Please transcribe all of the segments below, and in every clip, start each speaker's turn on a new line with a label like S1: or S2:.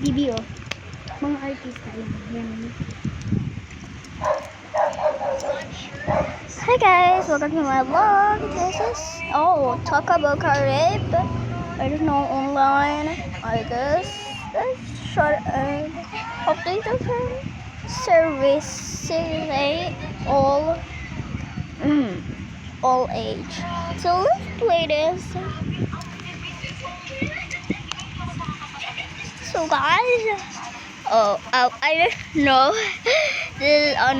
S1: Bibi, oh. Mga artista yan.
S2: Hi guys, welcome to my vlog. This is talk about Carib. I don't know, online, I guess. Let's short update of her service all age. So let's play this. So guys, I don't know. This is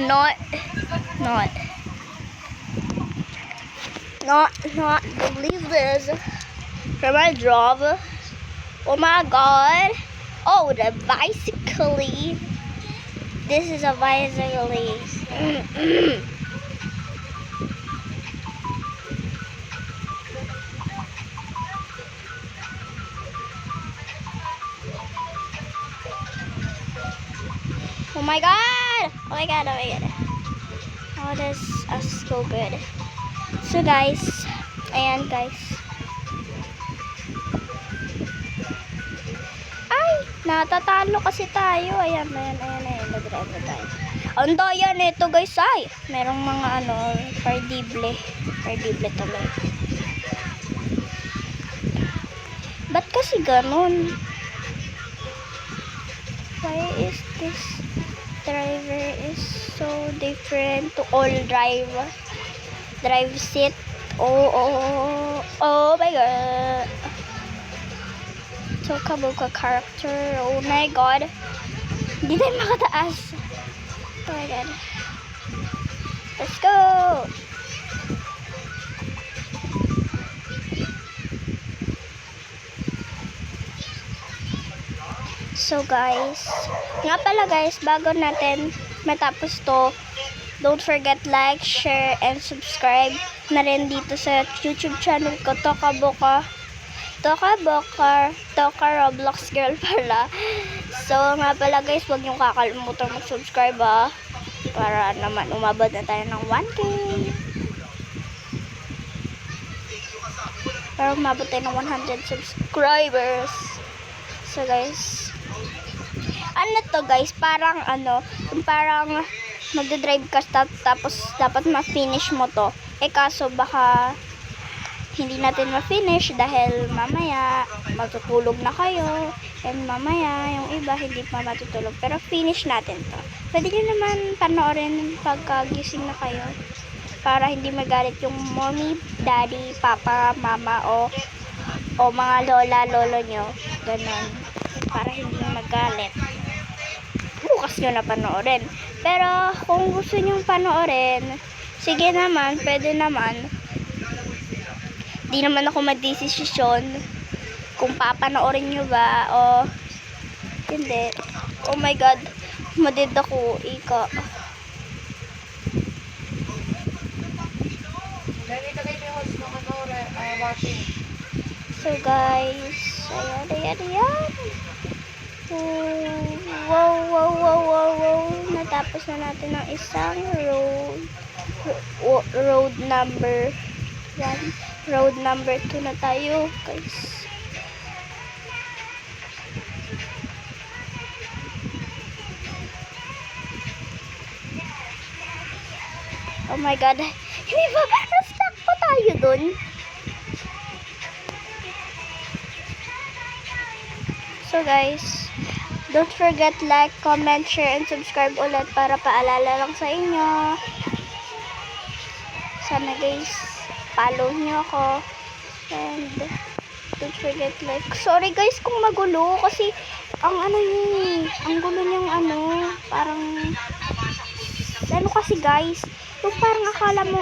S2: not believe this. For my job. Oh my god. Oh, the bicycle. This is a bicycle. Oh my god. Oh my god. Oh my god. Oh, this is so good. So guys, ayan guys. Ay, natatalo kasi tayo. Ayan. Nag-drive na tayo. Ang daya nito guys ay. Merong mga perdible tuloy. Ba't kasi ganun? Why is this driver is so different to all drive seat? Oh my god. So kabuka character. Oh my god. Hindi tayo makataas. Oh my god. Let's go. So guys, nga pala guys, bago natin matapos to, don't forget like, share, and subscribe na rin dito sa YouTube channel ko, Toka Roblox Girl pala. So nga pala guys, huwag niyong kakalimutan mag-subscribe para naman umabot na tayo ng 1K. Para umabot tayo ng 100 subscribers. So guys, ano to guys, parang parang magdadrive ka tapos dapat ma-finish mo to. Kaso baka hindi natin ma-finish dahil mamaya matutulog na kayo. And mamaya yung iba hindi pa matutulog. Pero finish natin to. Pwede nyo naman panoorin pagkagising na kayo. Para hindi magalit yung mommy, daddy, papa, mama o mga lola, lolo nyo. Ganon. Para hindi magalit. Bukas nyo na panoorin. Pero kung gusto nyo panoorin, sige naman, pwede naman. Di naman ako madesisyon kung papanoorin nyo ba o hindi. Oh my god, madid ako, ika. So guys, ayan. Wow. Natapos na natin ang isang road number 1. Road number 2 na tayo, guys. Oh my god. Hindi ba? Na-stuck pa tayo dun. So guys, don't forget like, comment, share, and subscribe ulit para paalala lang sa inyo. Sana guys, follow nyo ako. And don't forget like. Sorry guys kung magulo kasi ang gulo niyang parang kasi guys, yung parang akala mo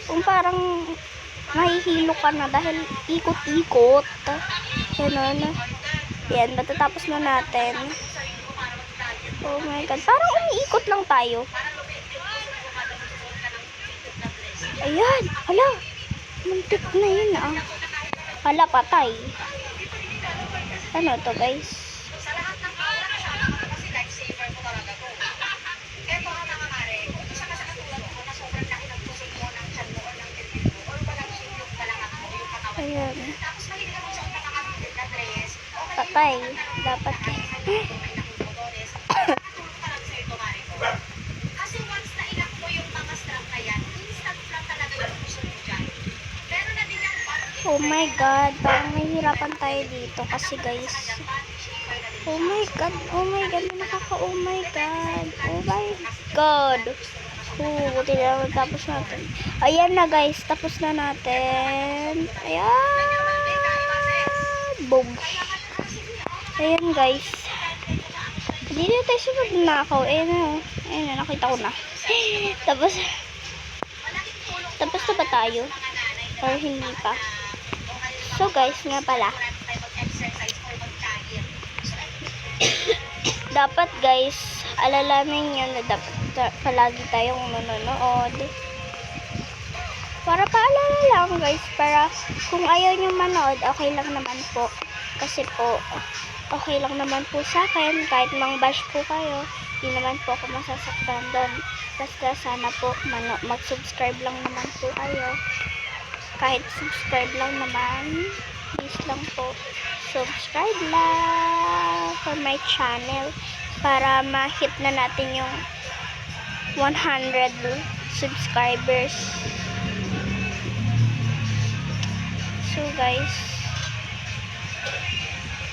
S2: yung parang mahihilo ka na dahil ikot-ikot. Ganun. Yan, matatapos na natin. Oh my god, parang umiikot lang tayo. Ayan, hala. Muntik na yun Hala, patay. Ano to guys? Ayan. pa eh. Dapat eh.
S3: Kasi once na inak mo yung mga strap na yan, instant lang talaga yung puso mo dyan. Pero na din yung
S2: Oh my God, parang mahihirapan tayo dito kasi guys. Oh my God, oh my God. Buti na naman tapos natin. Ayan na guys, tapos na natin. Ayan. Boom. Ayan guys. Hindi na tayo sunod na ako. Ayan na, nakita ko na. Tapos na ba tayo? Or hindi pa? So guys, nga pala. Dapat guys, alalamin nyo na dapat palagi tayong manonood. Para paalala lang guys, para kung ayaw nyo manood, okay lang naman po. Kasi po, okay lang naman po sa akin, kahit mang bash po kayo, hindi naman po ako masasaktan doon. Basta sana po, mag-subscribe lang naman po kayo. Kahit subscribe lang naman, please lang po, subscribe lang for my channel para ma-hit na natin yung 100 subscribers. So guys,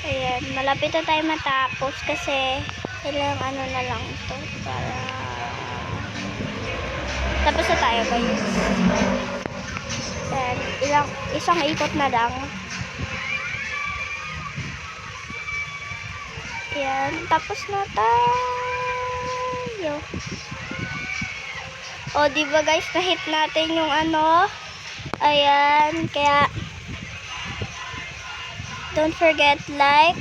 S2: ayan, malapit na tayo matapos kasi ilang ano na lang to para tapos na tayo guys. Ayan, isang ikot na lang. Ayan, tapos na tayo. O, diba guys, na-hit natin yung ano. Ayan, kaya don't forget like,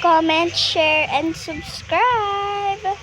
S2: comment, share, and subscribe.